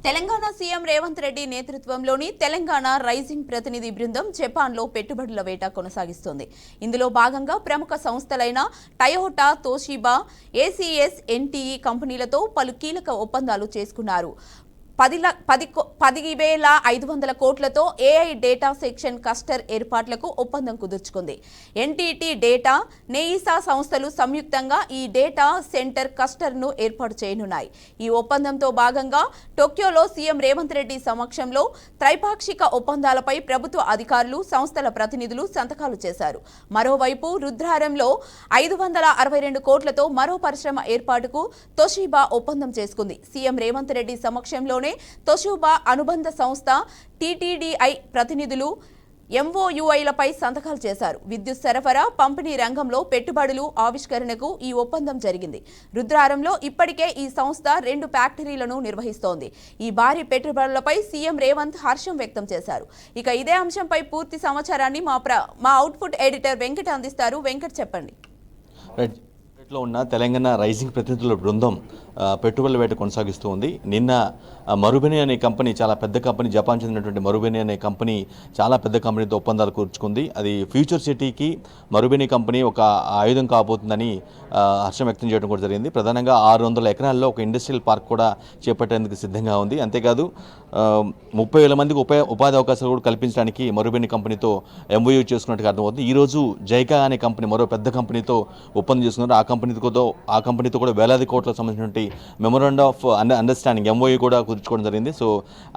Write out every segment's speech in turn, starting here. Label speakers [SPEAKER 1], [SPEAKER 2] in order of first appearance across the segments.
[SPEAKER 1] Telangana CM Revanth Reddy నేతృత్వంలోని Telangana rising ప్రతినిధి బృందం జపాన్లో పెట్టుబడుల వేట కొనసాగిస్తోంది. ఇందులో భాగంగా ప్రముఖ సంస్థలైన టయోటా, తోషిబా, ఏసీఎస్, ఎన్టీఈ కంపెనీలతో పలు కీలక ఒప్పందాలు చేసుకున్నారు. 10,500 కోట్లతో ఏఐ డేటా సెక్షన్ క్లస్టర్ ఏర్పాట్లకు ఒప్పందం కుదుర్చుకుంది. ఎన్టీటీ డేటా, నెయిసా సంస్థలు సంయుక్తంగా ఈ డేటా సెంటర్ క్లస్టర్ను ఏర్పాటు చేయనున్నాయి. ఈ ఒప్పందంతో భాగంగా టోక్యోలో సీఎం రేవంత్ రెడ్డి సమక్షంలో త్రైపాక్షిక ఒప్పందాలపై ప్రభుత్వ అధికారులు, సంస్థల ప్రతినిధులు సంతకాలు చేశారు. మరోవైపు రుద్రారంలో 562 కోట్లతో మరో పరిశ్రమ ఏర్పాటుకు తోషిబా ఒప్పందం చేసుకుంది. సీఎం రేవంత్ రెడ్డి సమక్షంలోనే తోషిబా అనుబంధ సంస్థ టీటీడీఐ ప్రతినిధులు ఎంఓయూఐలపై సంతకాలు చేశారు. విద్యుత్ సరఫరా, పంపిణీ రంగంలో పెట్టుబడులు ఆవిష్కరణకు ఈ ఒప్పందం జరిగింది. రుద్రారంలో ఇప్పటికే ఈ సంస్థ 2 ఫ్యాక్టరీలను నిర్వహిస్తోంది. ఈ భారీ పెట్టుబడులపై సీఎం రేవంత్ హర్షం వ్యక్తం చేశారు. ఇక ఇదే అంశంపై పూర్తి సమాచారాన్ని మా అవుట్పుట్ ఎడిటర్ వెంకట్ అందిస్తారు. వెంకట్, చెప్పండి.
[SPEAKER 2] లో ఉన్న తెలంగాణ రైజింగ్ ప్రతినిధుల బృందం పెట్టుబడుల వేట కొనసాగిస్తూ ఉంది. నిన్న మరుబెని అనే కంపెనీ, చాలా పెద్ద కంపెనీ, జపాన్ చెందినటువంటి మరుబెని అనే కంపెనీ చాలా పెద్ద కంపెనీతో ఒప్పందాలు కూర్చుకుంది. అది ఫ్యూచర్ సిటీకి మరుబెని కంపెనీ ఒక ఆయుధం కాబోతుందని హర్షం వ్యక్తం చేయడం కూడా జరిగింది. ప్రధానంగా 600 ఎకరాల్లో ఒక ఇండస్ట్రియల్ పార్క్ కూడా చేపట్టేందుకు సిద్ధంగా ఉంది. అంతేకాదు 30,000 మందికి ఉపాధి అవకాశాలు కూడా కల్పించడానికి మరుబెని కంపెనీతో ఎంఓయూ చేసుకున్నట్టుగా అర్థమవుతుంది. ఈరోజు జైకా అనే కంపెనీ, మరో పెద్ద కంపెనీతో ఒప్పందం చేసుకున్నారు. ఆ కంపెనీతో కూడా వేలాది కోట్లకు సంబంధించినటువంటి మెమోరాండం ఆఫ్ అండర్స్టాండింగ్ ఎంఓయూ కూడా కుదుర్చుకోవడం జరిగింది. సో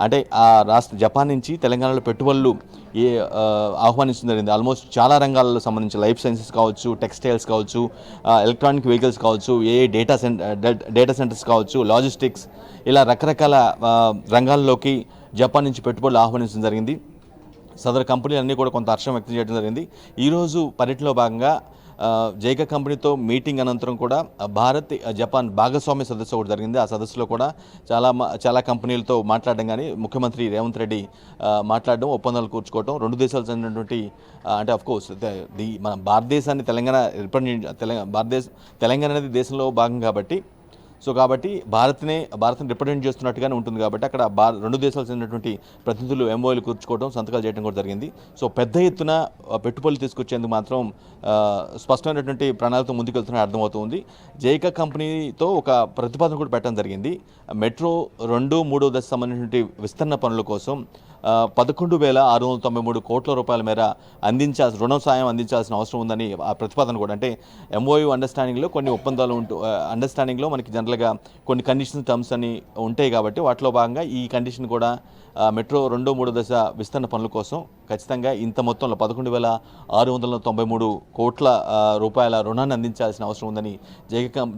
[SPEAKER 2] అంటే ఆ జపాన్ నుంచి తెలంగాణలో పెట్టుబడులు ఆహ్వానించడం జరిగింది. ఆల్మోస్ట్ చాలా రంగాల్లో సంబంధించి లైఫ్ సైన్సెస్ కావచ్చు, టెక్స్టైల్స్ కావచ్చు, ఎలక్ట్రానిక్ వెహికల్స్ కావచ్చు, డేటా సెంటర్స్ కావచ్చు, లాజిస్టిక్స్, ఇలా రకరకాల రంగాల్లోకి జపాన్ నుంచి పెట్టుబడులు ఆహ్వానించడం జరిగింది. సదరు కంపెనీలన్నీ కూడా కొంత హర్షం వ్యక్తం చేయడం జరిగింది. ఈరోజు పర్యటనలో భాగంగా జైకా కంపెనీతో మీటింగ్ అనంతరం కూడా భారత్ జపాన్ భాగస్వామ్య సదస్సు ఒకటి జరిగింది. ఆ సదస్సులో కూడా చాలా కంపెనీలతో మాట్లాడడం, కానీ ముఖ్యమంత్రి రేవంత్ రెడ్డి మాట్లాడడం, ఒప్పందాలు కూర్చుకోవడం, 2 దేశాలు చెందినటువంటి అంటే అఫ్కోర్స్ మన భారతదేశాన్ని తెలంగాణ అనేది దేశంలో భాగం కాబట్టి భారత్ని రిప్రజెంట్ చేస్తున్నట్టుగానే ఉంటుంది. కాబట్టి అక్కడ 2 దేశాలు చెందినటువంటి ప్రతినిధులు ఎంఓఏలు కూర్చుకోవడం, సంతకాలు చేయడం కూడా జరిగింది. సో పెద్ద ఎత్తున పెట్టుబడులు తీసుకొచ్చేందుకు మాత్రం స్పష్టమైనటువంటి ప్రణాళికతో ముందుకెళ్తున్నట్టు అర్థమవుతుంది. జైకా కంపెనీతో ఒక ప్రతిపాదన కూడా పెట్టడం జరిగింది. మెట్రో 2, 3వ దశ సంబంధించినటువంటి విస్తరణ పనుల కోసం 11,693 కోట్ల రూపాయల మేర రుణ సాయం అందించాల్సిన అవసరం ఉందని ఆ ప్రతిపాదన కూడా, అంటే ఎంఓయూ అండర్స్టాండింగ్లో కొన్ని ఒప్పందాలు అండర్స్టాండింగ్లో మనకి జనరల్గా కొన్ని కండిషన్స్, టర్మ్స్ అని ఉంటాయి. కాబట్టి వాటిలో భాగంగా ఈ కండిషన్ కూడా మెట్రో 2, 3 దశ విస్తరణ పనుల కోసం ఖచ్చితంగా ఇంత మొత్తంలో 11,693 కోట్ల రూపాయల రుణాన్ని అందించాల్సిన అవసరం ఉందని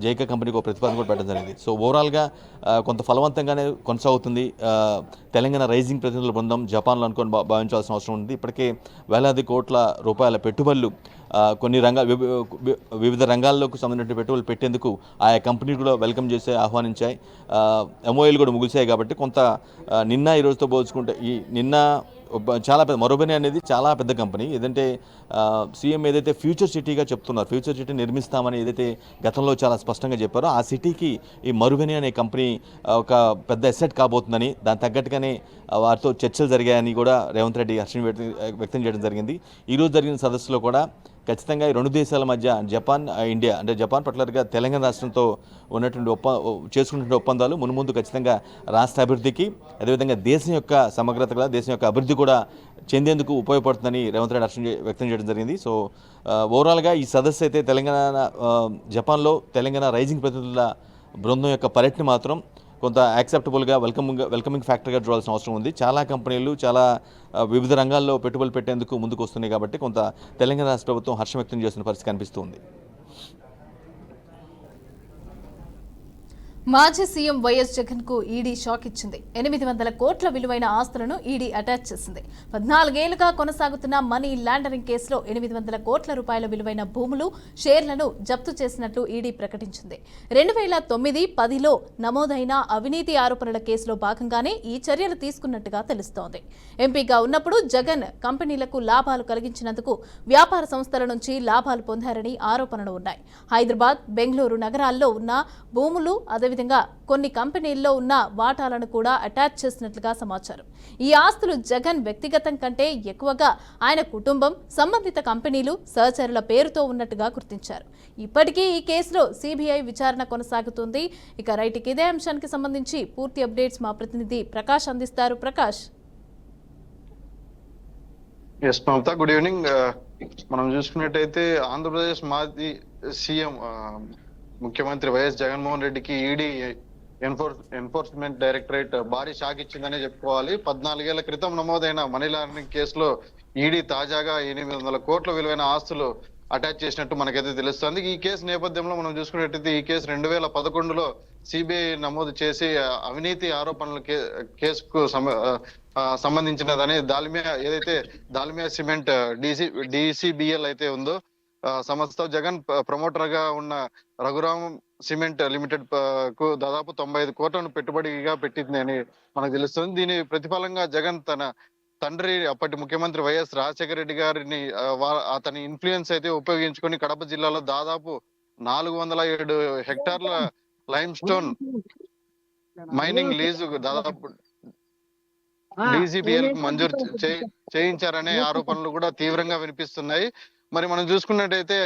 [SPEAKER 2] జైకా కంపెనీకి ఒక ప్రతిపాదన కూడా పెట్టడం జరిగింది. సో ఓవరాల్గా కొంత ఫలవంతంగానే కొనసాగుతుంది తెలంగాణ రైజింగ్ ప్రతినిధుల బృందం జపాన్లో అనుకొని భావించాల్సిన అవసరం ఉంది. ఇప్పటికే వేలాది కోట్ల రూపాయల పెట్టుబడులు కొన్ని వివిధ రంగాల్లోకి సంబంధించిన పెట్టుబడులు పెట్టేందుకు ఆయా కంపెనీలు కూడా వెల్కమ్ చేసి ఆహ్వానించాయి. ఎంఓఏలు కూడా ముగిశాయి. కాబట్టి కొంత నిన్న ఈ రోజుతో పోల్చుకుంటే నిన్న చాలా పెద్ద మరుబెని అనేది చాలా పెద్ద కంపెనీ. ఏదంటే సీఎం ఏదైతే ఫ్యూచర్ సిటీగా చెప్తున్నారు, ఫ్యూచర్ సిటీ నిర్మిస్తామని ఏదైతే గతంలో చాలా స్పష్టంగా చెప్పారో, ఆ సిటీకి ఈ మరుబెని అనే కంపెనీ ఒక పెద్ద అసెట్ కాబోతుందని, దాని తగ్గట్టుగానే వారితో చర్చలు జరిగాయని కూడా రేవంత్ రెడ్డి హర్షం వ్యక్తం చేయడం జరిగింది. ఈరోజు జరిగిన సదస్సులో కూడా ఖచ్చితంగా ఈ 2 దేశాల మధ్య జపాన్, ఇండియా, అంటే జపాన్ పర్టికులర్గా తెలంగాణ రాష్ట్రంతో ఉన్నటువంటి చేసుకున్నటువంటి ఒప్పందాలు మున్ముందు ఖచ్చితంగా రాష్ట్ర అభివృద్ధికి, అదేవిధంగా దేశం యొక్క సమగ్రత, దేశం యొక్క అభివృద్ధి కూడా చెందేందుకు ఉపయోగపడుతుందని రేవంత్ రెడ్డి హర్షం వ్యక్తం చేయడం జరిగింది. సో ఓవరాల్గా ఈ సదస్సు అయితే జపాన్లో తెలంగాణ రైజింగ్ ప్రతినిధుల బృందం యొక్క పర్యటన మాత్రం కొంత యాక్సెప్టబుల్గా వెల్కమింగ్ ఫ్యాక్టర్గా చూడాల్సిన అవసరం ఉంది. చాలా కంపెనీలు చాలా వివిధ రంగాల్లో పెట్టుబడులు పెట్టేందుకు ముందుకు వస్తున్నాయి. కాబట్టి కొంత తెలంగాణ రాష్ట్ర ప్రభుత్వం హర్షం వ్యక్తం చేస్తున్న పరిస్థితి కనిపిస్తుంది.
[SPEAKER 3] మాజీ సీఎం వైఎస్ జగన్ కు ఈడీ షాక్ ఇచ్చింది. 800 కోట్ల విలువైన ఆస్తులను ఈడీ అటాచ్ చేసింది. 14 ఏళ్లుగా కొనసాగుతున్న మనీ లాండరింగ్ కేసులో 800 కోట్ల రూపాయల విలువైన భూములు, షేర్లను జప్తు చేసినట్లు ఈడీ ప్రకటించింది. 2009-10లో నమోదైన అవినీతి ఆరోపణల కేసులో భాగంగానే ఈ చర్యలు తీసుకున్నట్టుగా తెలుస్తోంది. ఎంపీగా ఉన్నప్పుడు జగన్ కంపెనీలకు లాభాలు కలిగించినందుకు వ్యాపార సంస్థల నుంచి లాభాలు పొందారని ఆరోపణలు ఉన్నాయి. హైదరాబాద్, బెంగళూరు నగరాల్లో ఉన్న భూములు, అదే అదేవిధంగా కొన్ని కంపెనీల్లో ఉన్న వాటాలను కూడా అటాచ్ చేసినట్లుగా సమాచారం. ఈ ఆస్తులు జగన్ వ్యక్తిగతం కంటే ఎక్కువగా ఆయన కుటుంబం, సంబంధిత కంపెనీలు, సహచరుల పేరుతో ఉన్నట్టుగా గుర్తించారు. ఇప్పటికీ ఈ కేసులో సిబిఐ విచారణ కొనసాగుతుంది. ఇక రైట్కి ఇదే అంశానికి సంబంధించి పూర్తి అప్డేట్స్ మా ప్రతినిధి ప్రకాష్ అందిస్తారు. ప్రకాష్.
[SPEAKER 4] ఎస్ మమత, గుడ్ ఈవినింగ్. మనం చూసుకున్నట్టయితే ఆంధ్రప్రదేశ్ మాజీ సీఎం ముఖ్యమంత్రి వైఎస్ జగన్మోహన్ రెడ్డికి ఈడీ ఎన్ఫోర్స్మెంట్ డైరెక్టరేట్ భారీ షాక్ ఇచ్చిందనే చెప్పుకోవాలి. 14 ఏళ్ల క్రితం నమోదైన మనీ లాండరింగ్ కేసులో ఈడీ తాజాగా 800 కోట్ల విలువైన ఆస్తులు అటాచ్ చేసినట్టు మనకైతే తెలుస్తుంది. ఈ కేసు నేపథ్యంలో మనం చూసుకున్నట్టయితే ఈ కేసు 2011లో సిబిఐ నమోదు చేసి అవినీతి ఆరోపణల కేసుకు సంబంధించినదని ఏదైతే దాల్మియా సిమెంట్ డిసిబిఎల్ అయితే ఉందో సంస్థ జగన్ ప్రమోటర్ గా ఉన్న రఘురామ్ సిమెంట్ లిమిటెడ్ కు దాదాపు 95 కోట్లను పెట్టుబడిగా పెట్టింది అని మనకు తెలుస్తుంది. దీని ప్రతిఫలంగా జగన్ తన తండ్రి అప్పటి ముఖ్యమంత్రి వైఎస్ రాజశేఖర రెడ్డి గారిని అతని ఇన్ఫ్లుయెన్స్ అయితే ఉపయోగించుకొని కడప జిల్లాలో దాదాపు 407 హెక్టార్ల లైమ్ స్టోన్ మైనింగ్ లీజు దాదాపు డిసిబిఎల్ మంజూరు చేయించారనే ఆరోపణలు కూడా తీవ్రంగా వినిపిస్తున్నాయి. మరి మనం చూసుకున్నట్టయితే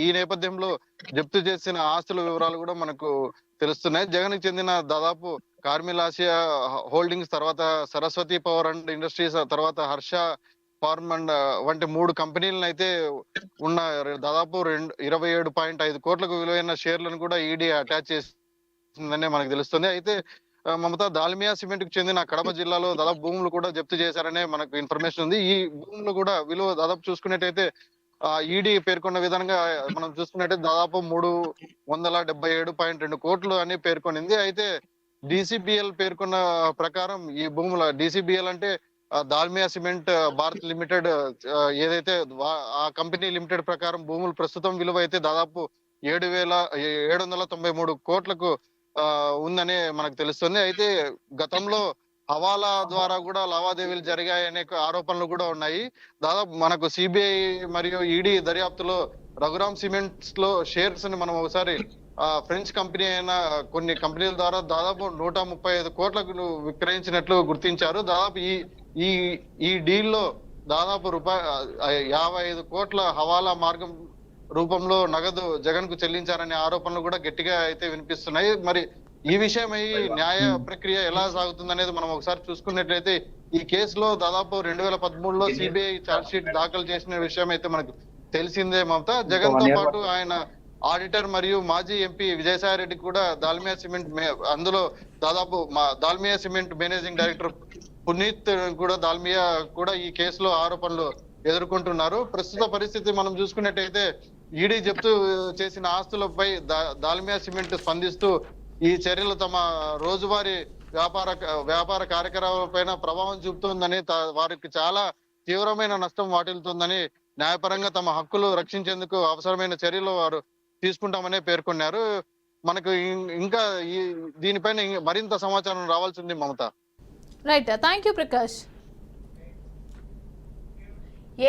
[SPEAKER 4] ఈ నేపథ్యంలో జప్తు చేసిన ఆస్తుల వివరాలు కూడా మనకు తెలుస్తున్నాయి. జగన్ కి చెందిన దాదాపు కార్మిల్ ఆసియా హోల్డింగ్స్, తర్వాత సరస్వతి పవర్ అండ్ ఇండస్ట్రీస్, తర్వాత హర్ష ఫార్మ్ అండ్ వంటి 3 కంపెనీలను అయితే ఉన్న దాదాపు 27.5 కోట్లకు విలువైన షేర్లను కూడా ఈడీ అటాచ్ చేసిందనే మనకు తెలుస్తుంది. అయితే మమతా, దాల్మియా సిమెంట్ కు చెందిన కడప జిల్లాలో దాదాపు భూములు కూడా జప్తు చేశారనే మనకు ఇన్ఫర్మేషన్ ఉంది. ఈ భూములు కూడా విలువ దాదాపు చూసుకున్నట్టయితే ఈడీ పేర్కొన్న విధంగా మనం చూసుకున్నట్టయితే దాదాపు 377.2 కోట్లు అని పేర్కొనింది. అయితే డిసిబిఎల్ పేర్కొన్న ప్రకారం ఈ భూముల డిసిబిఎల్ అంటే దాల్మియా సిమెంట్ భారత్ లిమిటెడ్ ఏదైతే ఆ కంపెనీ లిమిటెడ్ ప్రకారం భూములు ప్రస్తుతం విలువ అయితే దాదాపు 7,793 కోట్లకు ఉందని మనకు తెలుస్తుంది. అయితే గతంలో హవాలా ద్వారా కూడా లావాదేవీలు జరిగాయనే ఆరోపణలు కూడా ఉన్నాయి. దాదాపు మనకు సిబిఐ మరియు ఈడీ దర్యాప్తులో రఘురామ్ సిమెంట్స్ లో షేర్స్ ని మనం ఒకసారి ఫ్రెంచ్ కంపెనీ అయిన కొన్ని కంపెనీల ద్వారా దాదాపు 135 కోట్లకు విక్రయించినట్లు గుర్తించారు. దాదాపు ఈ డీల్ లో దాదాపు 55 కోట్ల హవాలా మార్గం రూపంలో నగదు జగన్ కు చెల్లించారనే ఆరోపణలు కూడా గట్టిగా అయితే వినిపిస్తున్నాయి. మరి ఈ విషయమై న్యాయ ప్రక్రియ ఎలా సాగుతుందనేది మనం ఒకసారి చూసుకున్నట్లయితే ఈ కేసులో దాదాపు 2013లో సిబిఐ ఛార్జ్ షీట్ దాఖలు చేసిన విషయం అయితే మనకు తెలిసిందే మమతా. జగన్ తో పాటు ఆయన ఆడిటర్ మరియు మాజీ ఎంపీ విజయసాయి రెడ్డి కూడా దాల్మియా సిమెంట్ అందులో దాదాపు Dalmia cement managing director Puneet కూడా దాల్మియా కూడా ఈ కేసులో ఆరోపణలు ఎదుర్కొంటున్నారు. ప్రస్తుత పరిస్థితి మనం చూసుకున్నట్టయితే ఈడీ జప్తు చేసిన ఆస్తులపై దాల్మియా సిమెంట్ స్పందిస్తూ ఈ చర్యలు తమ రోజువారీ వ్యాపార కార్యకలాపాలపైన ప్రభావం చూపుతుందని, వారికి చాలా తీవ్రమైన నష్టం వాటిల్లుతుందని, న్యాయపరంగా తమ హక్కులు రక్షించేందుకు అవసరమైన చర్యలు వారు తీసుకుంటామని పేర్కొన్నారు. మనకు ఇంకా దీనిపైన మరింత సమాచారం రావాల్సింది Mamata.
[SPEAKER 3] Right, thank you Prakash.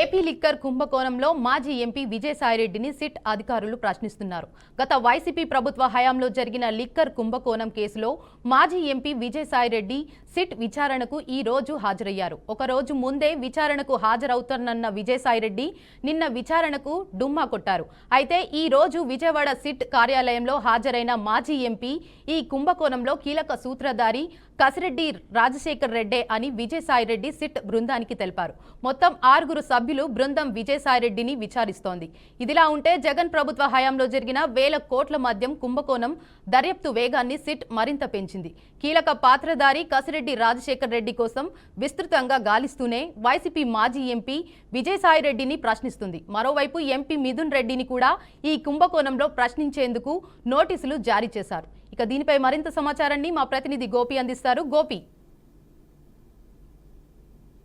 [SPEAKER 5] AP liquor కుంభకోణంలో మాజీ ఎంపీ విజయసాయిరెడ్డిని సిట్ అధికారులు ప్రశ్నిస్తున్నారు. గత వైసీపీ ప్రభుత్వ హయాంలో జరిగిన లిక్కర్ కుంభకోణం కేసులో మాజీ ఎంపీ విజయసాయిరెడ్డి సిట్ విచారణకు ఈ రోజు హాజరయ్యారు. ఒక రోజు ముందే విచారణకు హాజరవుతానన్న విజయసాయిరెడ్డి నిన్న విచారణకు డుమ్మా కొట్టారు. అయితే ఈ రోజు విజయవాడ సిట్ కార్యాలయంలో హాజరైన మాజీ ఎంపీ ఈ కుంభకోణంలో కీలక సూత్రధారి కసిరెడ్డి రాజశేఖర్ రెడ్డే అని విజయసాయిరెడ్డి సిట్ బృందానికి తెలిపారు. మొత్తం 6 సభ్యులు బృందం విజయసాయిరెడ్డిని విచారిస్తోంది. ఇదిలా ఉంటే జగన్ ప్రభుత్వ హయాంలో జరిగిన 1000 కోట్ల మద్యం కుంభకోణం దర్యాప్తు వేగాన్ని సిట్ మరింత పెంచింది. కీలక పాత్రధారి కసిరెడ్డి రాజశేఖర్ రెడ్డి కోసం విస్తృతంగా గాలిస్తూనే వైసీపీ మాజీ ఎంపీ విజయసాయిరెడ్డిని ప్రశ్నిస్తుంది. మరోవైపు ఎంపీ మిథున్ రెడ్డిని కూడా ఈ కుంభకోణంలో ప్రశ్నించేందుకు నోటీసులు జారీ చేశారు. ఇక దీనిపై మరింత సమాచారాన్ని మా ప్రతినిధి గోపి అందిస్తారు. గోపి.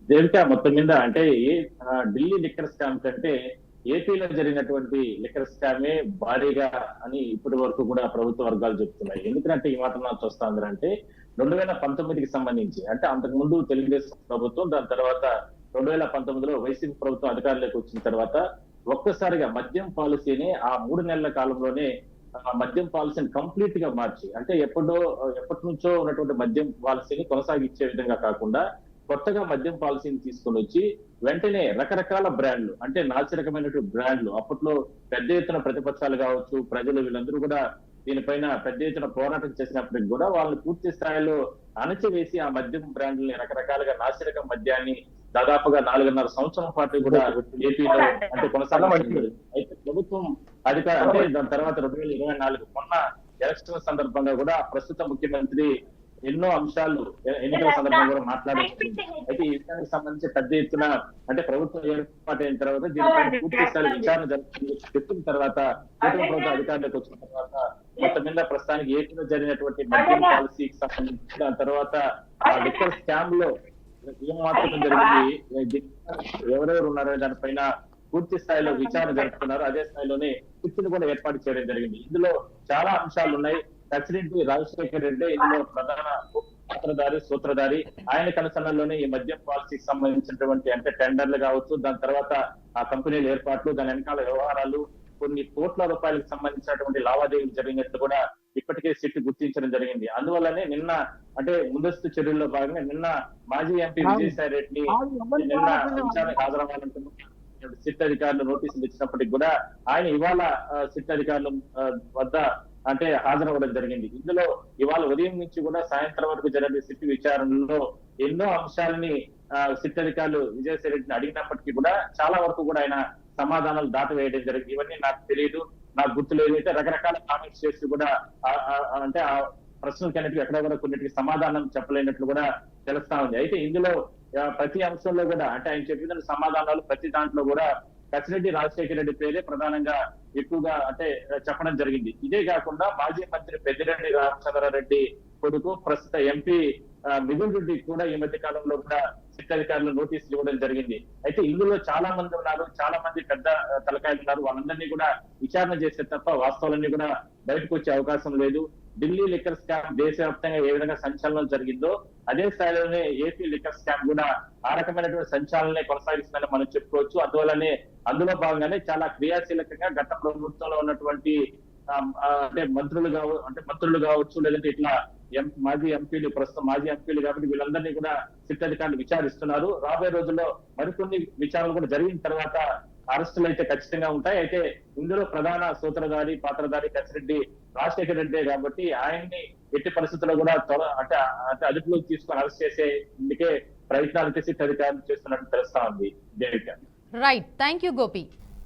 [SPEAKER 6] దేవిక, మొత్తం మీద అంటే ఢిల్లీ లిక్కర్ స్కామ్ కంటే ఏపీలో జరిగినటువంటి లిక్కర్ స్కామే భారీగా అని ఇప్పటి వరకు కూడా ప్రభుత్వ వర్గాలు చెప్తున్నాయి. ఎందుకంటే ఈ మాట నాకు వస్తుందంటే 2019కి సంబంధించి, అంటే అంతకు ముందు తెలుగుదేశం ప్రభుత్వం, దాని తర్వాత 2019లో వైసీపీ ప్రభుత్వం అధికారంలోకి వచ్చిన తర్వాత ఒక్కసారిగా మద్యం పాలసీని ఆ 3 నెలల కాలంలోనే మద్యం పాలసీని కంప్లీట్ గా మార్చి, అంటే ఎప్పటి నుంచో ఉన్నటువంటి మద్యం పాలసీని కొనసాగించే విధంగా కాకుండా కొత్తగా మద్యం పాలసీని తీసుకొని వచ్చి వెంటనే రకరకాల బ్రాండ్లు, అంటే నాసిరకమైనటువంటి బ్రాండ్లు, అప్పట్లో పెద్ద ఎత్తున ప్రతిపక్షాలు కావచ్చు, ప్రజలు వీళ్ళందరూ కూడా దీనిపైన పెద్ద ఎత్తున పోరాటం చేసినప్పటికి కూడా వాళ్ళని పూర్తి స్థాయిలో అణచివేసి ఆ మద్యం బ్రాండ్లని, రకరకాలుగా నాసిరకం మద్యాన్ని దాదాపుగా 4.5 సంవత్సరం పాటు కూడా ఏపీలో అంటే కొనసాగించింది. అయితే ప్రభుత్వం అంటే దాని తర్వాత 2024 మొన్న ఎలక్షన్ సందర్భంగా కూడా ప్రస్తుత ముఖ్యమంత్రి ఎన్నో అంశాలు ఎన్నికల సందర్భంగా కూడా మాట్లాడుతుంది. అయితే ఈ విషయానికి సంబంధించి పెద్ద ఎత్తున అంటే ప్రభుత్వం ఏర్పాటైన తర్వాత దీనిపై పూర్తి స్థాయి విచారణ చెప్పిన తర్వాత కూటమి ప్రభుత్వ అధికారులకు వచ్చిన తర్వాత మొత్తం మీద ప్రస్తుతానికి ఏపీలో జరిగినటువంటి మద్యం పాలసీకి సంబంధించి దాని తర్వాత ఆ లిక్కర్ స్కామ్ లో ఏం మాత్రం జరిగింది, ఎవరెవరు ఉన్నారో దానిపైన పూర్తి స్థాయిలో విచారణ జరుపుతున్నారు. అదే స్థాయిలోనే శిక్షను కూడా ఏర్పాటు చేయడం జరిగింది. ఇందులో చాలా అంశాలు ఉన్నాయి. ప్రెసిడెంట్ రాజశేఖర రెడ్డి ఇందులో ప్రధాన పాత్రధారి, సూత్రధారి. ఆయన కనసనలోనే ఈ మద్యం పాలసీకి సంబంధించినటువంటి అంటే టెండర్లు కావచ్చు, దాని తర్వాత ఆ కంపెనీల ఏర్పాట్లు, దాని వెనకాల వ్యవహారాలు, కొన్ని కోట్ల రూపాయలకు సంబంధించినటువంటి లావాదేవీలు జరిగినట్లు కూడా ఇప్పటికే సిట్ గుర్తించడం జరిగింది. అందువల్లనే నిన్న అంటే ముందస్తు చర్యల్లో భాగంగా నిన్న మాజీ ఎంపీ విజయసాయి రెడ్డిని నిన్న విచారణకు హాజరవ్వాలంటున్న సిట్ అధికారులు నోటీసులు ఇచ్చినప్పటికి కూడా ఆయన ఇవాళ సిట్ అధికారుల వద్ద అంటే హాజరవ్వడం జరిగింది. ఇందులో ఇవాళ ఉదయం నుంచి కూడా సాయంత్రం వరకు జరిగే సిట్ విచారణలో ఎన్నో అంశాలని సిట్ అధికారులు విజయసాయి రెడ్డిని అడిగినప్పటికీ కూడా చాలా వరకు కూడా ఆయన సమాధానాలు దాటవేయడం జరిగింది. ఇవన్నీ నాకు తెలియదు, నాకు గుర్తులేదు, అయితే రకరకాల కామెంట్స్ చేసి కూడా అంటే ఆ ప్రశ్నలకి అన్నిటికీ ఎక్కడ కూడా కొన్నిటికి సమాధానం చెప్పలేనట్లు కూడా తెలుస్తా ఉంది. అయితే ఇందులో ప్రతి అంశంలో కూడా అంటే ఆయన చెప్పిన సమాధానాలు ప్రతి దాంట్లో కూడా కసిరెడ్డి రాజశేఖర రెడ్డి పేరే ప్రధానంగా ఎక్కువగా అంటే చెప్పడం జరిగింది. ఇదే కాకుండా మాజీ మంత్రి పెద్దిరెడ్డి రామచంద్రారెడ్డి కొడుకు ప్రస్తుత ఎంపీ మిథున్ రెడ్డి కూడా ఈ మధ్య కాలంలో కూడా సిట్ అధికారులు నోటీసులు ఇవ్వడం జరిగింది. అయితే ఇందులో చాలా మంది ఉన్నారు, చాలా మంది పెద్ద తలకాయలు ఉన్నారు. వాళ్ళందరినీ కూడా విచారణ చేస్తే తప్ప వాస్తవాలన్నీ కూడా బయటకు వచ్చే అవకాశం లేదు. ఢిల్లీ లిక్కర్ స్కామ్ దేశవ్యాప్తంగా ఏ విధంగా సంచలనం జరిగిందో అదే స్థాయిలోనే ఏపీ లిక్కర్ స్కామ్ కూడా ఆ రకమైనటువంటి సంచలనాలనే కొనసాగిస్తుందని మనం చెప్పుకోవచ్చు. అందువల్లనే అందులో భాగంగానే చాలా క్రియాశీలకంగా గత ప్రభుత్వంలో ఉన్నటువంటి అంటే మంత్రులు కావచ్చు, లేదంటే ఇట్లా మాజీ ఎంపీలు, ప్రస్తుతం మాజీ ఎంపీలు కాబట్టి వీళ్ళందరినీ కూడా సిట్ అధికారులు విచారిస్తున్నారు. రాబోయే రోజుల్లో మరికొన్ని విచారణలు కూడా జరిగిన తర్వాత అరెస్టులు అయితే ఖచ్చితంగా ఉంటాయి. అయితే ఇందులో ప్రధాన సూత్రధారి, పాత్రధారి కసిరెడ్డి రాజశేఖర రెడ్డి కాబట్టి ఆయన్ని ఎట్టి పరిస్థితుల్లో కూడా అంటే అదుపులోకి తీసుకొని అరెస్ట్ చేసే ఇందుకే ప్రయత్నాలు సిట్ అధికారులు చేస్తున్నట్టు తెలుస్తా ఉంది.
[SPEAKER 5] Right, thank you Gopi.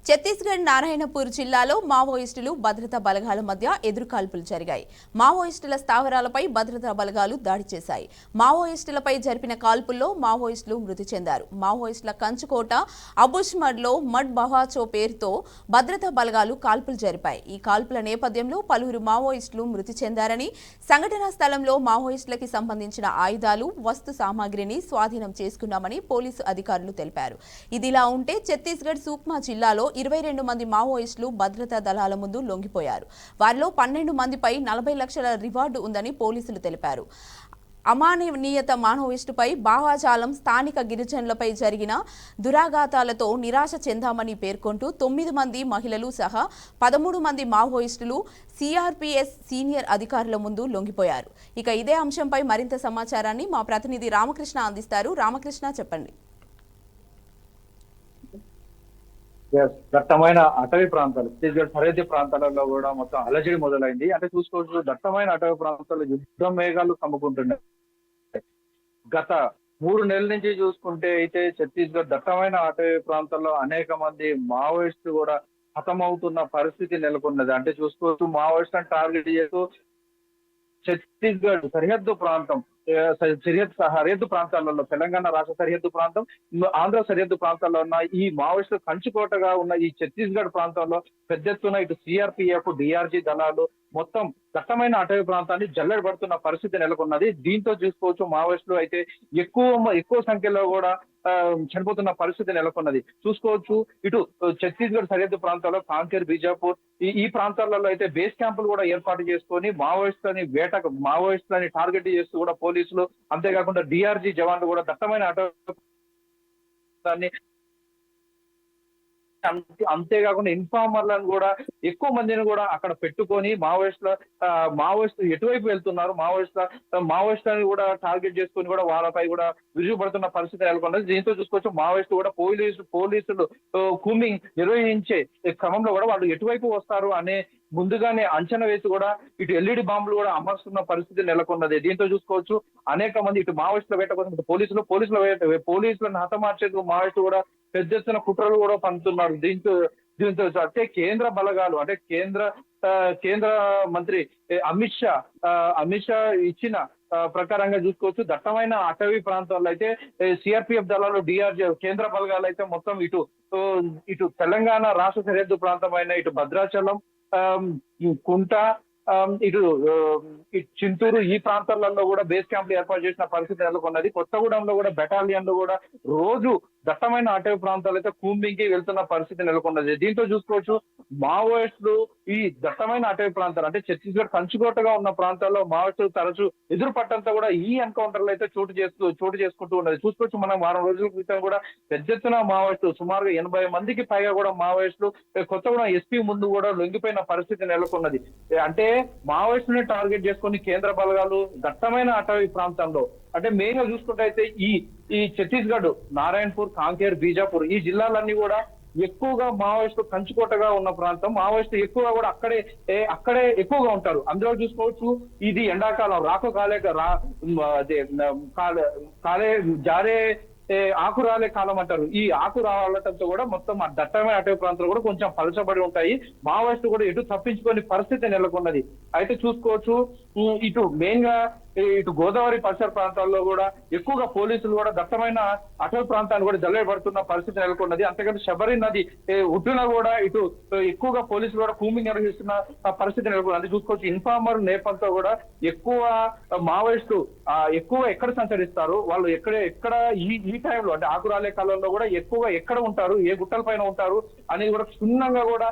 [SPEAKER 1] Chhattisgarh Narayanpur జిల్లాలో మావోయిస్టులు భద్రతా బలగాల మధ్య ఎదురుకాల్పులు జరిగాయి. మావోయిస్టుల స్థావరాలపై భద్రతా బలగాలు దాడి చేశాయి. మావోయిస్టులపై జరిపిన కాల్పుల్లో మావోయిస్టులు మృతి చెందారు. మావోయిస్టుల కంచుకోట అబుష్మడ్లో మడ్ బహాచో పేరుతో భద్రతా బలగాలు కాల్పులు జరిపాయి. ఈ కాల్పుల నేపథ్యంలో పలువురు మావోయిస్టులు మృతి చెందారని, సంఘటనా స్థలంలో మావోయిస్టులకి సంబంధించిన ఆయుధాలు, వస్తు సామాగ్రిని స్వాధీనం చేసుకున్నామని పోలీసు అధికారులు తెలిపారు. ఇదిలా ఉంటే ఛత్తీస్గఢ్ సూక్మా జిల్లాలో 22 మంది మావోయిస్టులు భద్రతా దళాల ముందు లొంగిపోయారు. వారిలో 12 మందిపై 40 లక్షల రివార్డు ఉందని పోలీసులు తెలిపారు. అమానవీయత మావోయిస్టుపై భావాజాలం, స్థానిక గిరిజనులపై జరిగిన దురాఘాతాలతో నిరాశ చెందామని పేర్కొంటూ 9 మంది మహిళలు సహా 13 మంది మావోయిస్టులు సిఆర్పిఎస్ సీనియర్ అధికారుల ముందు లొంగిపోయారు. ఇక ఇదే అంశంపై మరింత సమాచారాన్ని మా ప్రతినిధి రామకృష్ణ అందిస్తారు. రామకృష్ణ, చెప్పండి.
[SPEAKER 7] దట్టమైన అటవీ ప్రాంతాలు, ఛత్తీస్గఢ్ సరిహద్దు ప్రాంతాలలో కూడా మొత్తం అలజడి మొదలైంది. అంటే చూసుకోవచ్చు, దట్టమైన అటవీ ప్రాంతాల్లో యుద్ధ మేఘాలు కమ్ముకుంటున్నాయి. గత 3 నెలల నుంచి చూసుకుంటే అయితే ఛత్తీస్గఢ్ దట్టమైన అటవీ ప్రాంతాల్లో అనేక మంది మావోయిస్టులు కూడా హతమవుతున్న పరిస్థితి నెలకొన్నది. అంటే చూసుకోవచ్చు, మావోయిస్టులను టార్గెట్ చేస్తూ ఛత్తీస్గఢ్ సరిహద్దు ప్రాంతం, సరిహద్దు ప్రాంతాలలో, తెలంగాణ రాష్ట్ర సరిహద్దు ప్రాంతం, ఆంధ్ర సరిహద్దు ప్రాంతాల్లో ఉన్న ఈ మావోయిస్టులు కంచుకోటగా ఉన్న ఈ ఛత్తీస్గఢ్ ప్రాంతంలో పెద్ద ఎత్తున ఇటు సిఆర్పిఎఫ్, డిఆర్జీ దళాలు మొత్తం దట్టమైన అటవీ ప్రాంతాన్ని జల్లెడ పడుతున్న పరిస్థితి నెలకొన్నది. దీంతో చూసుకోవచ్చు, మావోయిస్టులు అయితే ఎక్కువ సంఖ్యలో కూడా చనిపోతున్న పరిస్థితి నెలకొన్నది. చూసుకోవచ్చు, ఇటు ఛత్తీస్గఢ్ సరిహద్దు ప్రాంతాల్లో కాంకేర్, బీజాపూర్ ఈ ప్రాంతాలలో అయితే బేస్ క్యాంపులు కూడా ఏర్పాటు చేసుకొని మావోయిస్టులని టార్గెట్ చేస్తూ కూడా పోలీసులు, అంతేకాకుండా డిఆర్జీ జవాన్లు కూడా దట్టమైన అటవీ అంతేకాకుండా ఇన్ఫార్మర్లను కూడా ఎక్కువ మందిని కూడా అక్కడ పెట్టుకొని మావోయిస్టులు ఎటువైపు వెళ్తున్నారు, మావోయిస్టులను కూడా టార్గెట్ చేసుకొని కూడా వాళ్ళపై కూడా విరుచుపడుతున్న పరిస్థితి నెలకొన్నది. దీంతో చూసుకోవచ్చు మావోయిస్టులు కూడా పోలీసులు కూంబింగ్ నిర్వహించే క్రమంలో కూడా వాళ్ళు ఎటువైపు వస్తారు అనే ముందుగానే అంచనా వేసి కూడా ఇటు ఎల్ఈడి బాంబులు కూడా అమర్చుతున్న పరిస్థితి నెలకొన్నది. దీంతో చూసుకోవచ్చు అనేక మంది ఇటు మావోయిస్టుల వేట కోసం ఇటు పోలీసులను హతమార్చేందుకు మావోయిస్టులు కూడా పెద్ద ఎత్తున కుట్రలు కూడా పంపుతున్నారు. దీంతో అంటే కేంద్ర బలగాలు అంటే కేంద్ర మంత్రి అమిత్ షా ఇచ్చిన ప్రకారంగా చూసుకోవచ్చు దట్టమైన అటవీ ప్రాంతాల్లో అయితే సిఆర్పిఎఫ్ దళాలు DRG కేంద్ర బలగాలు అయితే మొత్తం ఇటు తెలంగాణ రాష్ట్ర సరిహద్దు ప్రాంతమైన ఇటు భద్రాచలం, కుంట, ఇటు చింతూరు ఈ ప్రాంతాలలో కూడా బేస్ క్యాంపులు ఏర్పాటు చేసిన పరిస్థితి నెలకొన్నది. కొత్తగూడెంలో కూడా బెటాలియన్లు కూడా రోజు దట్టమైన అటవీ ప్రాంతాలు అయితే కూంబింగ్ కి వెళ్తున్న పరిస్థితి నెలకొన్నది. దీంతో చూసుకోవచ్చు మావోయిస్టులు ఈ దట్టమైన అటవీ ప్రాంతాలు అంటే ఛత్తీస్గఢ్ కంచుకోటగా ఉన్న ప్రాంతాల్లో మావోయిస్టులు తరచు ఎదురు పట్టంతా కూడా ఈ ఎన్కౌంటర్లు అయితే చోటు చేసుకుంటూ ఉన్నది. చూసుకోవచ్చు మనం వారం రోజుల క్రితం కూడా పెద్ద ఎత్తున మావోయిస్టులు సుమారుగా 80 మందికి పైగా కూడా మావోయిస్టులు కొత్తగూడెం SP ముందు కూడా లొంగిపోయిన పరిస్థితి నెలకొన్నది. అంటే మావోయిస్టుని టార్గెట్ చేసుకుని కేంద్ర బలగాలు దట్టమైన అటవీ ప్రాంతంలో అంటే మెయిన్ గా చూసుకుంటే అయితే ఈ ఛత్తీస్గఢ్ నారాయణపూర్, కాంకేర్, బీజాపూర్ ఈ జిల్లాలన్నీ కూడా ఎక్కువగా మావోయిస్టులు కంచుకోటగా ఉన్న ప్రాంతం. మావోయిస్టులు ఎక్కువగా కూడా అక్కడే ఎక్కువగా ఉంటారు. అందులో చూసుకోవచ్చు ఇది ఎండాకాలం జారే ఆకు రాలే కాలం అంటారు. ఈ ఆకు రావడంతో కూడా మొత్తం ఆ దట్టమైన అటవీ ప్రాంతాలు కూడా కొంచెం పలచబడి ఉంటాయి. మావోయిస్టులు కూడా ఎటు తప్పించుకొని పరిస్థితి నెలకొన్నది. అయితే చూసుకోవచ్చు ఇటు మెయిన్ గా ఇటు గోదావరి పరిసర ప్రాంతాల్లో కూడా ఎక్కువగా పోలీసులు కూడా దట్టమైన అటవీ ప్రాంతాన్ని కూడా జల్లెడబడుతున్న పరిస్థితి నెలకొన్నది. అంతేకాదు శబరి నది ఒడ్డున కూడా ఇటు ఎక్కువగా పోలీసులు కూడా కూంబింగ్ నిర్వహిస్తున్న పరిస్థితి నెలకొన్నది. చూసుకోవచ్చు ఇన్ఫార్మర్ నేపథ్యంతో కూడా ఎక్కువ మావోయిస్టు ఎక్కువ ఎక్కడ సంచరిస్తారు, వాళ్ళు ఎక్కడ ఈ టైంలో అంటే ఆకురాలే కాలంలో కూడా ఎక్కువగా ఎక్కడ ఉంటారు, ఏ గుట్టల పైన ఉంటారు అనేది కూడా క్షుణ్ణంగా కూడా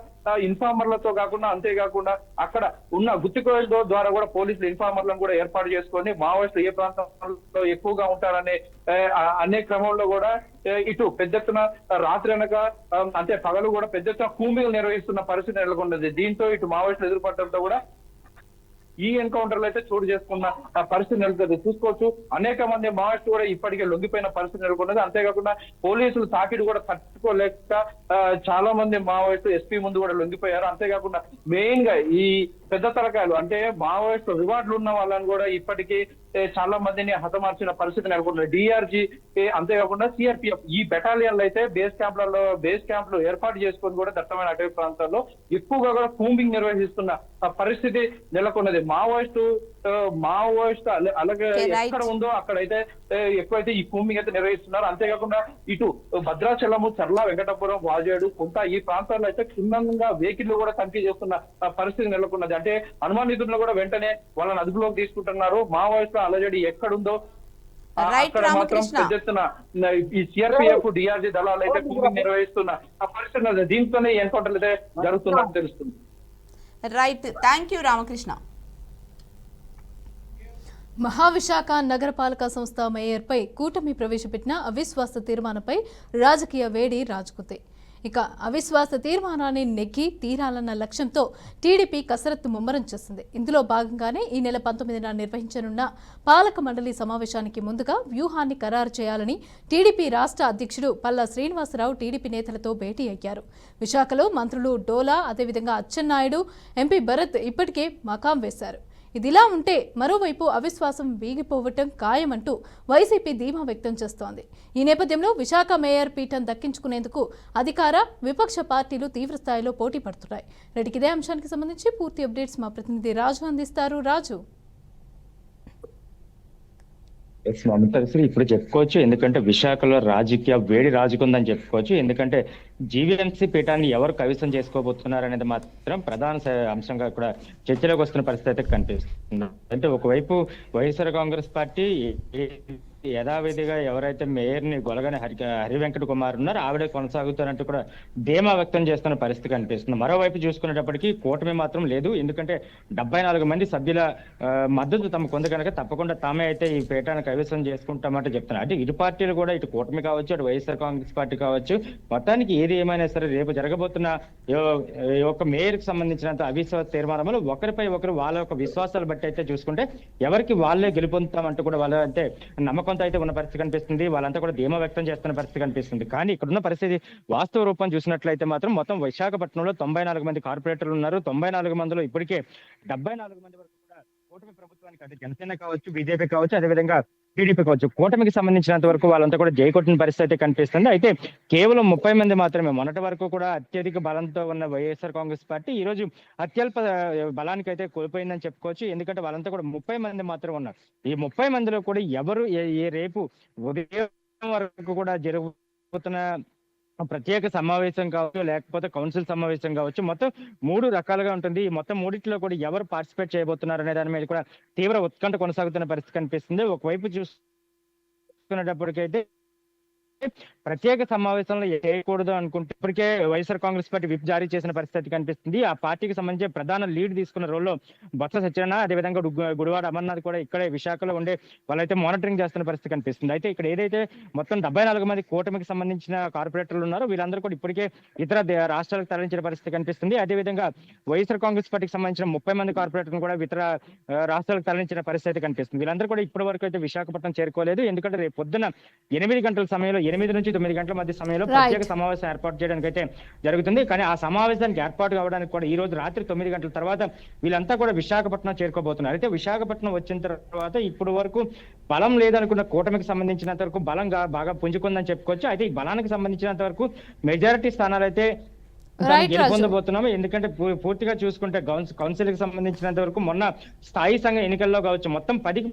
[SPEAKER 7] ఇన్ఫార్మర్లతో కాకుండా అంతేకాకుండా అక్కడ ఉన్న గుర్తికోయల ద్వారా కూడా పోలీసులు ఇన్ఫార్మర్లను కూడా ఏర్పాటు చేసుకొని మావోయిస్టులు ఏ ప్రాంతంలో ఎక్కువగా ఉంటారనే క్రమంలో కూడా ఇటు పెద్ద ఎత్తున రాత్రి అనక అంటే పగలు కూడా పెద్ద ఎత్తున కూంబింగ్ నిర్వహిస్తున్న పరిస్థితి నెలకొన్నది. దీంతో ఇటు మావోయిస్టులు ఎదుర్కొనడంతో కూడా ఈ ఎన్కౌంటర్లు అయితే చోటు చేసుకున్న పరిస్థితి నెలకొంది. చూసుకోవచ్చు అనేక మంది మావోయిస్టులు కూడా ఇప్పటికే లొంగిపోయిన పరిస్థితి నెలకొన్నది. అంతేకాకుండా పోలీసులు తాకిడి కూడా తట్టుకోలేక చాలా మంది మావోయిస్టులు SP ముందు కూడా లొంగిపోయారు. అంతేకాకుండా మెయిన్ గా ఈ పెద్ద తరకాయలు అంటే మావోయిస్టు రివార్డులు ఉన్న వాళ్ళని కూడా ఇప్పటికీ చాలా మందిని హతమార్చిన పరిస్థితి నెలకొన్నది. DRG అంతేకాకుండా CRPF ఈ బెటాలియన్లు అయితే బేస్ క్యాంపులు ఏర్పాటు చేసుకొని కూడా దట్టమైన అటవీ ప్రాంతాల్లో ఎక్కువగా కూడా కూంబింగ్ నిర్వహిస్తున్న పరిస్థితి నెలకొన్నది. మావోయిస్టు అలాగే ఎక్కడ ఉందో అక్కడైతే ఎక్కువైతే ఈ కూంబింగ్ అయితే నిర్వహిస్తున్నారు. అంతేకాకుండా ఇటు భద్రాచలము, చర్ల, వెంకటాపురం, వాజేడు, కుంట ఈ ప్రాంతాల్లో అయితే క్షుణ్ణంగా వెహికల్ కూడా తనిఖీ చేస్తున్న పరిస్థితి నెలకొన్నది. అంటే అనుమానితులను కూడా వెంటనే వాళ్ళని అదుపులోకి తీసుకుంటున్నారు. మావోయిస్టుల అలజడి ఎక్కడుందో అక్కడ మాత్రం పెద్ద ఎత్తున ఈ CRPF, DRG దళాలు అయితే కూంబింగ్ నిర్వహిస్తున్న పరిస్థితి దీంతోనే ఎన్కౌంటర్లు అయితే జరుగుతుందని తెలుస్తుంది.
[SPEAKER 1] Right, thank you Ramakrishna.
[SPEAKER 3] Maha Visakha నగరపాలక సంస్థ మేయర్పై కూటమి ప్రవేశపెట్టిన అవిశ్వాస తీర్మానంపై రాజకీయ వేడి రాజుకుంది. ఇక అవిశ్వాస తీర్మానాన్ని నెగ్గి తీరాలన్న లక్ష్యంతో టీడీపీ కసరత్తు ముమ్మరం చేసింది. ఇందులో భాగంగానే ఈ నెల 19న నిర్వహించనున్న పాలక మండలి సమావేశానికి ముందుగా వ్యూహాన్ని ఖరారు చేయాలని టీడీపీ రాష్ట్ర అధ్యక్షుడు పల్లా శ్రీనివాసరావు టీడీపీ నేతలతో భేటీ అయ్యారు. విశాఖలో మంత్రులు డోలా, అదేవిధంగా అచ్చెన్నాయుడు, ఎంపీ భరత్ ఇప్పటికే మకాం వేశారు. ఇదిలా ఉంటే మరోవైపు అవిశ్వాసం వీగిపోవటం ఖాయమంటూ వైసీపీ ధీమా వ్యక్తం చేస్తోంది. ఈ నేపథ్యంలో విశాఖ మేయర్ పీఠం దక్కించుకునేందుకు అధికార, విపక్ష పార్టీలు తీవ్రస్థాయిలో పోటీ పడుతున్నాయి. రెడ్డికి ఇదే అంశానికి సంబంధించి పూర్తి అప్డేట్స్ మా ప్రతినిధి రాజు అందిస్తారు. రాజు,
[SPEAKER 8] ఇప్పుడు చెప్పుకోవచ్చు, ఎందుకంటే విశాఖలో రాజకీయ వేడి రాజుకుందని చెప్పుకోవచ్చు. ఎందుకంటే జీవీఎంసీ పీఠాన్ని ఎవరు కవిసం చేసుకోబోతున్నారు అనేది మాత్రం ప్రధాన అంశంగా కూడా చర్చలోకి వస్తున్న పరిస్థితి అయితే కనిపిస్తుంది. అంటే ఒకవైపు వైఎస్ఆర్ కాంగ్రెస్ పార్టీ యథావిధిగా ఎవరైతే మేయర్ ని గొలగని హరి వెంకట కుమార్ ఉన్నారో ఆవిడే కొనసాగుతారంటూ కూడా ధీమా వ్యక్తం చేస్తున్న పరిస్థితి కనిపిస్తుంది. మరోవైపు చూసుకునేటప్పటికీ కూటమి మాత్రం లేదు. ఎందుకంటే 74 మంది సభ్యుల మద్దతు తమకు ఉంది కనుక తప్పకుండా తామే అయితే ఈ పీఠాన్ని కైవసం చేసుకుంటామంటే చెప్తున్నారు. అంటే ఇరు పార్టీలు కూడా ఇటు కూటమి కావచ్చు, అటు వైఎస్ఆర్ కాంగ్రెస్ పార్టీ కావచ్చు, మొత్తానికి ఏది ఏమైనా సరే రేపు జరగబోతున్న ఈ యొక్క మేయర్కి సంబంధించినంత అవిశ్వాస తీర్మానంలో ఒకరిపై ఒకరు వాళ్ళ యొక్క విశ్వాసాలు బట్టి అయితే చూసుకుంటే ఎవరికి వాళ్ళే గెలుపొందుతామంటూ కూడా వాళ్ళ అంటే నమ్మకంతో అయితే ఉన్న పరిస్థితి కనిపిస్తుంది. వాళ్ళంతా కూడా ధీమా వ్యక్తం చేస్తున్న పరిస్థితి కనిపిస్తుంది. కానీ ఇక్కడున్న పరిస్థితి వాస్తవ రూపం చూసినట్లయితే మాత్రం మొత్తం విశాఖపట్నంలో 94 మంది కార్పొరేటర్లు ఉన్నారు. 94 మందిలో ఇప్పటికే 74 మంది వరకు కూడా కూటమి ప్రభుత్వానికి అంటే జనసేన కావచ్చు, బీజేపీ కావచ్చు, అదేవిధంగా టీడీపీ కావచ్చు, కూటమికి సంబంధించినంత వరకు వాళ్ళంతా కూడా జైకొట్టిన పరిస్థితి కనిపిస్తుంది. అయితే కేవలం 30 మంది మాత్రమే మొన్నటి వరకు కూడా అత్యధిక బలంతో ఉన్న వైఎస్ఆర్ కాంగ్రెస్ పార్టీ ఈ రోజు అత్యల్ప బలానికి అయితే కోల్పోయిందని చెప్పుకోవచ్చు. ఎందుకంటే వాళ్ళంతా కూడా 30 మంది మాత్రం ఉన్నారు. ఈ 30 మందిలో కూడా ఎవరు రేపు ఉదయం వరకు కూడా జరుగుతున్న ప్రత్యేక సమావేశం కావచ్చు, లేకపోతే కౌన్సిల్ సమావేశం కావచ్చు, మొత్తం 3 రకాలుగా ఉంటుంది. ఈ మొత్తం మూడిట్లో కూడా ఎవరు పార్టిసిపేట్ చేయబోతున్నారు అనే దాని మీద కూడా తీవ్ర ఉత్కంఠ కొనసాగుతున్న పరిస్థితి కనిపిస్తుంది. ఒకవైపు చూసుకునేటప్పటికైతే ప్రత్యేక సమావేశంలో చేయకూడదు అనుకుంటే ఇప్పటికే వైఎస్ఆర్ కాంగ్రెస్ పార్టీ విప్ జారీ చేసిన పరిస్థితి కనిపిస్తుంది. ఆ పార్టీకి సంబంధించి ప్రధాన లీడ్ తీసుకున్న రోల్లో బొత్స సత్యనారాయణ, అదేవిధంగా గుడివాడ అమర్నాథ్ కూడా ఇక్కడే విశాఖలో ఉండే వాళ్ళైతే మానిటరింగ్ చేస్తున్న పరిస్థితి కనిపిస్తుంది. అయితే ఇక్కడ ఏదైతే మొత్తం 74 మంది కూటమికి సంబంధించిన కార్పొరేటర్లు ఉన్నారో వీళ్ళందరూ కూడా ఇప్పటికే ఇతర రాష్ట్రాలకు తరలించిన పరిస్థితి కనిపిస్తుంది. అదేవిధంగా వైఎస్ఆర్ కాంగ్రెస్ పార్టీకి సంబంధించిన 30 మంది కార్పొరేటర్లు కూడా ఇతర రాష్ట్రాలకు తరలించిన పరిస్థితి కనిపిస్తుంది. వీళ్ళందరూ కూడా ఇప్పటి వరకు అయితే విశాఖపట్నం చేరుకోలేదు. ఎందుకంటే రేపు పొద్దున 8 గంటల సమయంలో 8 నుంచి 9 గంటల మధ్య సమయంలో ప్రత్యేక సమావేశం ఏర్పాటు చేయడానికి అయితే జరుగుతుంది. కానీ ఆ సమావేశానికి ఏర్పాటు కావడానికి కూడా ఈ రోజు రాత్రి 9 గంటల తర్వాత వీళ్ళంతా కూడా విశాఖపట్నం చేరుకోబోతున్నారు. అయితే విశాఖపట్నం వచ్చిన తర్వాత ఇప్పుడు వరకు బలం లేదనుకున్న కూటమికి సంబంధించినంత వరకు బలం బాగా పుంజుకుందని చెప్పుకోవచ్చు. అయితే ఈ బలానికి సంబంధించినంత వరకు మెజారిటీ స్థానాలు అయితే గెలుపొందబోతున్నాము. ఎందుకంటే పూర్తిగా చూసుకుంటే కౌన్సిల్ కి సంబంధించినంత వరకు మొన్న స్థాయి సంఘ ఎన్నికల్లో కావచ్చు మొత్తం 10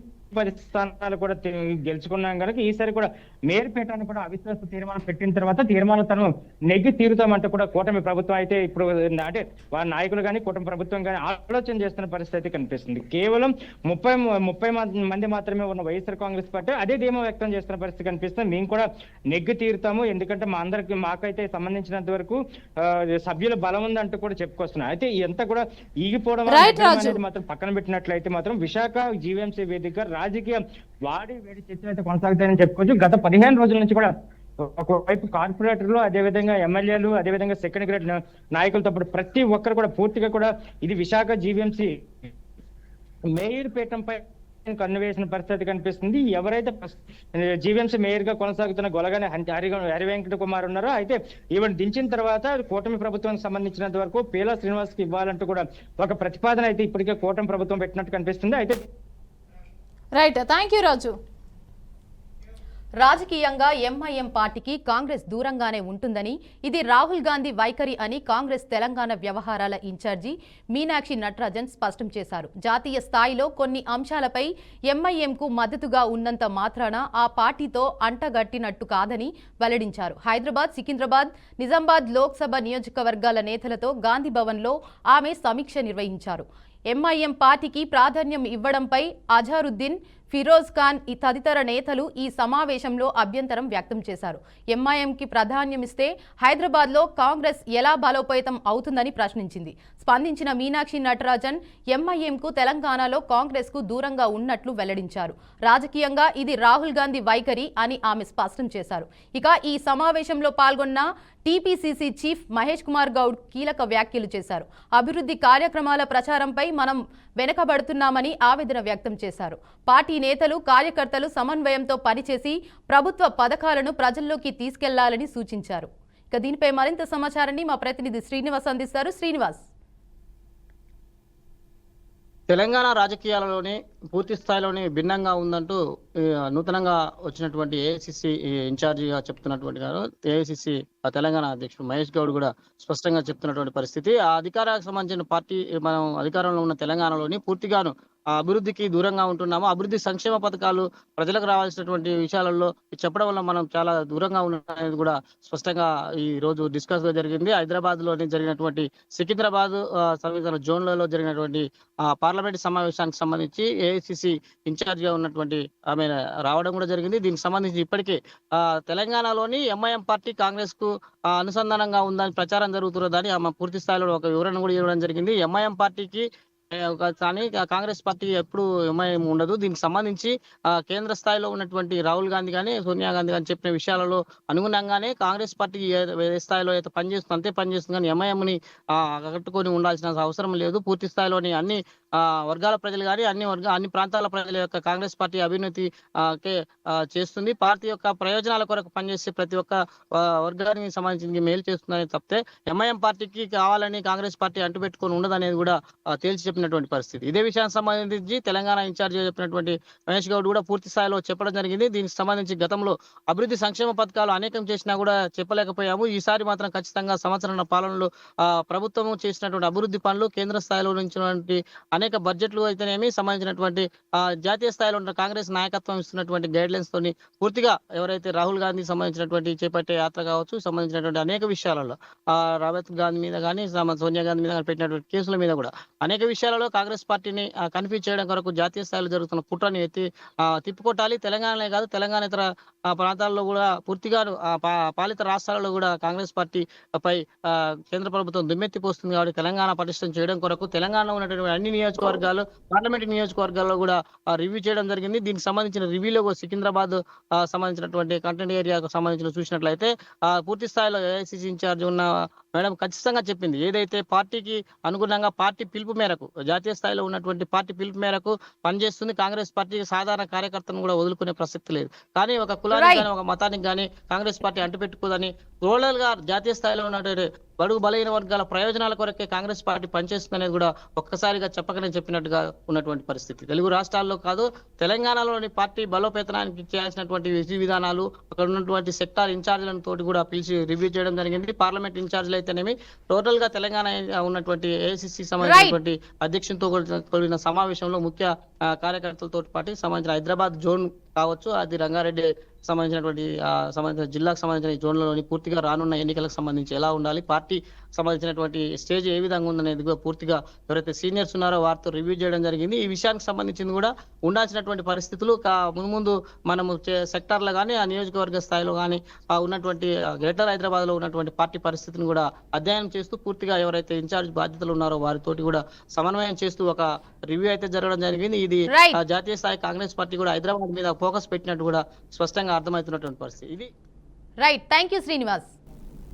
[SPEAKER 8] స్థానాలు కూడా గెలుచుకున్నాం కనుక ఈసారి కూడా మేయర్ పీఠాన్ని కూడా అవిశ్వాస తీర్మానం పెట్టిన తర్వాత తీర్మానం తను నెగ్గి తీరుతామంటే కూడా కూటమి ప్రభుత్వం అయితే ఇప్పుడు అంటే వారి నాయకులు కానీ కూటమి ప్రభుత్వం కానీ ఆలోచన చేస్తున్న పరిస్థితి కనిపిస్తుంది. కేవలం 30 మంది మాత్రమే ఉన్న వైఎస్ఆర్ కాంగ్రెస్ పార్టీ అదే ధీమా వ్యక్తం చేస్తున్న పరిస్థితి కనిపిస్తుంది. మేము కూడా నెగ్గి తీరుతాము, ఎందుకంటే మాకైతే సంబంధించినంత వరకు సభ్యుల బలం ఉందంటూ కూడా చెప్పుకొస్తున్నారు. అయితే ఇదంతా కూడా ఈగిపోవడం అనేది మాత్రం పక్కన పెట్టినట్లయితే మాత్రం విశాఖ జీవీఎంసీ వేదిక రాజకీయ వేడి చర్చలు అయితే కొనసాగుతాయని చెప్పుకోవచ్చు. గత 15 రోజుల నుంచి కూడా ఒకవైపు కార్పొరేటర్లు, అదేవిధంగా ఎమ్మెల్యేలు, అదేవిధంగా సెకండ్ గ్రేడ్ నాయకులతో పాటు ప్రతి ఒక్కరు కూడా పూర్తిగా కూడా ఇది విశాఖ జీవీఎంసీ మేయర్ పీఠంపై కన్నువేసిన పరిస్థితి కనిపిస్తుంది. ఎవరైతే జీవీఎంసీ మేయర్ గా కొనసాగుతున్న గొలగానే హరివెంకట కుమార్ ఉన్నారో అయితే ఈవెన్ దించిన తర్వాత కూటమి ప్రభుత్వానికి సంబంధించినంత వరకు పీలా శ్రీనివాస్ కి ఇవ్వాలంటూ కూడా ఒక ప్రతిపాదన అయితే ఇప్పటికే కూటమి ప్రభుత్వం పెట్టినట్టు కనిపిస్తుంది. అయితే
[SPEAKER 3] రైట్, థ్యాంక్ యూ రాజు.
[SPEAKER 5] రాజకీయంగా ఎంఐఎం పార్టీకి కాంగ్రెస్ దూరంగానే ఉంటుందని, ఇది రాహుల్ గాంధీ వైఖరి అని కాంగ్రెస్ తెలంగాణ వ్యవహారాల ఇన్ఛార్జి మీనాక్షి నటరాజన్ స్పష్టం చేశారు. జాతీయ స్థాయిలో కొన్ని అంశాలపై ఎంఐఎంకు మద్దతుగా ఉన్నంత మాత్రాన ఆ పార్టీతో అంటగట్టినట్టు కాదని వెల్లడించారు. హైదరాబాద్, సికింద్రాబాద్, నిజామాబాద్ లోక్సభ నియోజకవర్గాల నేతలతో గాంధీ భవన్లో ఆమె సమీక్ష నిర్వహించారు. ఎంఐఎం పార్టీకి ప్రాధాన్యం ఇవ్వడంపై అజారుద్దీన్, ఫిరోజ్ ఖాన్ తదితర నేతలు ఈ సమావేశంలో అభ్యంతరం వ్యక్తం చేశారు. ఎంఐఎంకి ప్రాధాన్యమిస్తే హైదరాబాద్లో కాంగ్రెస్ ఎలా బలోపేతం అవుతుందని ప్రశ్నించింది. స్పందించిన మీనాక్షి నటరాజన్ ఎంఐఎంకు తెలంగాణలో కాంగ్రెస్కు దూరంగా ఉన్నట్లు వెల్లడించారు. రాజకీయంగా ఇది రాహుల్ గాంధీ వైఖరి అని ఆమె స్పష్టం చేశారు. ఇక ఈ సమావేశంలో పాల్గొన్న టీపీసీసీ చీఫ్ మహేష్ కుమార్ గౌడ్ కీలక వ్యాఖ్యలు చేశారు. అభివృద్ధి కార్యక్రమాల ప్రచారంపై మనం వెనుకబడుతున్నామని ఆవేదన వ్యక్తం చేశారు. పార్టీ నేతలు, కార్యకర్తలు సమన్వయంతో పనిచేసి ప్రభుత్వ పథకాలను ప్రజల్లోకి తీసుకెళ్లాలని సూచించారు. ఇక దీనిపై మరింత సమాచారాన్ని మా ప్రతినిధి శ్రీనివాస్ అందిస్తారు. శ్రీనివాస్,
[SPEAKER 9] తెలంగాణ రాజకీయాలలోని పూర్తి స్థాయిలోని భిన్నంగా ఉందంటూ నూతనంగా వచ్చినటువంటి ఏఐసిసి ఇన్ఛార్జిగా చెప్తున్నటువంటి గారు ఏఐసిసి తెలంగాణ అధ్యక్షుడు మహేష్ గౌడ్ కూడా స్పష్టంగా చెప్తున్నటువంటి పరిస్థితి. ఆ అధికారానికి సంబంధించిన పార్టీ మనం అధికారంలో ఉన్న తెలంగాణలోని పూర్తిగాను ఆ అభివృద్ధికి దూరంగా ఉంటున్నాము. అభివృద్ధి సంక్షేమ పథకాలు ప్రజలకు రావాల్సినటువంటి విషయాలలో చెప్పడం వల్ల మనం చాలా దూరంగా ఉన్నామనేది కూడా స్పష్టంగా ఈ రోజు డిస్కస్ గా జరిగింది. హైదరాబాద్ లోని జరిగినటువంటి సికింద్రాబాద్ సంవిధాన జోన్లలో జరిగినటువంటి పార్లమెంట్ సమావేశానికి సంబంధించి ఏఐసిసి ఇన్ఛార్జ్ గా ఉన్నటువంటి ఆమె రావడం కూడా జరిగింది. దీనికి సంబంధించి ఇప్పటికే తెలంగాణలోని ఎంఐఎం పార్టీ కాంగ్రెస్ కు అనుసంధానంగా ఉందని ప్రచారం జరుగుతున్నదని ఆమె పూర్తి స్థాయిలో ఒక వివరణ కూడా ఇవ్వడం జరిగింది. ఎంఐఎం పార్టీకి కానీ కాంగ్రెస్ పార్టీ ఎప్పుడు ఎంఐఎం ఉండదు. దీనికి సంబంధించి కేంద్ర స్థాయిలో ఉన్నటువంటి రాహుల్ గాంధీ కానీ సోనియా గాంధీ కానీ చెప్పిన విషయాలలో అనుగుణంగానే కాంగ్రెస్ పార్టీ ఏ స్థాయిలో అయితే పనిచేస్తుంది అంతే పనిచేస్తుంది. కానీ ఎంఐఎంని కట్టుకొని ఉండాల్సిన అవసరం లేదు. పూర్తి స్థాయిలోని అన్ని వర్గాల ప్రజలు కానీ అన్ని ప్రాంతాల ప్రజల యొక్క కాంగ్రెస్ పార్టీ అభివృద్ధి చేస్తుంది. పార్టీ యొక్క ప్రయోజనాల కొరకు పనిచేసే ప్రతి ఒక్క వర్గానికి సంబంధించి మేలు చేస్తుందని తప్పితే ఎంఐఎం పార్టీకి కావాలని కాంగ్రెస్ పార్టీ అంటుపెట్టుకొని ఉండదనేది కూడా తేల్చి చెప్పినటువంటి పరిస్థితి. ఇదే విషయానికి సంబంధించి తెలంగాణ ఇన్ఛార్జ్ చెప్పినటువంటి మహేష్ గౌడ్ కూడా పూర్తి స్థాయిలో చెప్పడం జరిగింది. దీనికి సంబంధించి గతంలో అభివృద్ధి సంక్షేమ పథకాలు అనేకం చేసినా కూడా చెప్పలేకపోయాము. ఈసారి మాత్రం ఖచ్చితంగా సంవత్సరాల పాలనలో ప్రభుత్వం చేసినటువంటి అభివృద్ధి పనులు కేంద్ర స్థాయిలో నుంచి అనేక బడ్జెట్లు అయితేనేమి సంబంధించినటువంటి జాతీయ స్థాయిలో ఉన్న కాంగ్రెస్ నాయకత్వం ఇస్తున్నటువంటి గైడ్ లైన్స్ తోని పూర్తిగా ఎవరైతే రాహుల్ గాంధీ సంబంధించినటువంటి చేపట్టే యాత్ర కావచ్చు సంబంధించినటువంటి అనేక విషయాలలో రాహుల్ గాంధీ మీద కానీ సోనియా గాంధీ మీద పెట్టినటువంటి కేసుల మీద కూడా అనేక విషయాలలో కాంగ్రెస్ పార్టీని కన్ఫ్యూజ్ చేయడం కొరకు జాతీయ స్థాయిలో జరుగుతున్న కుట్రని తిప్పుకొట్టాలి. తెలంగాణలో కాదు తెలంగాణ ఇతర ప్రాంతాల్లో కూడా పూర్తిగా పాలిత రాష్ట్రాలలో కూడా కాంగ్రెస్ పార్టీ పై కేంద్ర ప్రభుత్వం దుమ్మెత్తిపోస్తుంది. కాబట్టి తెలంగాణ పటిష్టం చేయడం కొరకు తెలంగాణలో ఉన్నటువంటి అన్ని నియోజకవర్గాలు పార్లమెంట్ నియోజకవర్గాల్లో కూడా రివ్యూ చేయడం జరిగింది. దీనికి సంబంధించిన రివ్యూలో సికింద్రాబాద్ సంబంధించినటువంటి కంటెంట్ ఏరియాకు సంబంధించిన చూసినట్లయితే పూర్తి స్థాయిలో ఏఐసిసి ఇన్ఛార్జ్ ఉన్న మేడం ఖచ్చితంగా చెప్పింది. ఏదైతే పార్టీకి అనుగుణంగా పార్టీ పిలుపు మేరకు జాతీయ స్థాయిలో ఉన్నటువంటి పార్టీ పిలుపు మేరకు పనిచేస్తుంది. కాంగ్రెస్ పార్టీ సాధారణ కార్యకర్తను కూడా వదులుకునే ప్రసక్తి లేదు. కానీ ఒక కులానికి కానీ ఒక మతానికి కానీ కాంగ్రెస్ పార్టీ అంటుపెట్టుకోదని రూరల్ గా జాతీయ స్థాయిలో ఉన్నటువంటి బడుగు బలహీన వర్గాల ప్రయోజనాల కొరకే కాంగ్రెస్ పార్టీ పనిచేస్తుంది అనేది కూడా ఒక్కసారిగా చెప్పకనే చెప్పినట్టుగా ఉన్నటువంటి పరిస్థితి. తెలుగు రాష్ట్రాల్లో కాదు తెలంగాణలోని పార్టీ బలోపేతనానికి చేయాల్సినటువంటి విధి విధానాలు అక్కడ ఉన్నటువంటి సెక్టార్ ఇన్ఛార్జీలను తోటి కూడా పిలిచి రివ్యూ చేయడం జరిగింది. పార్లమెంట్ ఇన్ఛార్జీలు అయితేనేమి టోటల్ గా తెలంగాణ ఉన్నటువంటి ఏఐసిసి సంబంధించినటువంటి అధ్యక్షునితో కూడిన సమావేశంలో ముఖ్య కార్యకర్తలతో పాటు సంబంధించిన హైదరాబాద్ జోన్ కావచ్చు అది రంగారెడ్డి సంబంధించినటువంటి సంబంధించిన జిల్లాకు సంబంధించిన జోన్లలోని పూర్తిగా రానున్న ఎన్నికలకు సంబంధించి ఎలా ఉండాలి పార్టీ సంబంధించినటువంటి స్టేజ్ ఏ విధంగా ఉందనేది కూడా పూర్తిగా ఎవరైతే సీనియర్స్ ఉన్నారో వారితో రివ్యూ చేయడం జరిగింది. ఈ విషయానికి సంబంధించింది కూడా ఉండాల్సినటువంటి పరిస్థితులు ముందు మనము సెక్టార్లో కానీ ఆ నియోజకవర్గ స్థాయిలో కానీ ఉన్నటువంటి గ్రేటర్ హైదరాబాద్ లో ఉన్నటువంటి పార్టీ పరిస్థితిని కూడా అధ్యయనం చేస్తూ పూర్తిగా ఎవరైతే ఇన్ఛార్జ్ బాధ్యతలు ఉన్నారో వారితోటి కూడా సమన్వయం చేస్తూ ఒక రివ్యూ అయితే జరగడం జరిగింది. ఇది జాతీయ స్థాయి కాంగ్రెస్ పార్టీ కూడా హైదరాబాద్ మీద ఫోకస్ పెట్టినట్టు కూడా స్పష్టంగా అర్థమవుతున్నటువంటి పరిస్థితి ఇది.
[SPEAKER 5] Right, thank you Srinivas.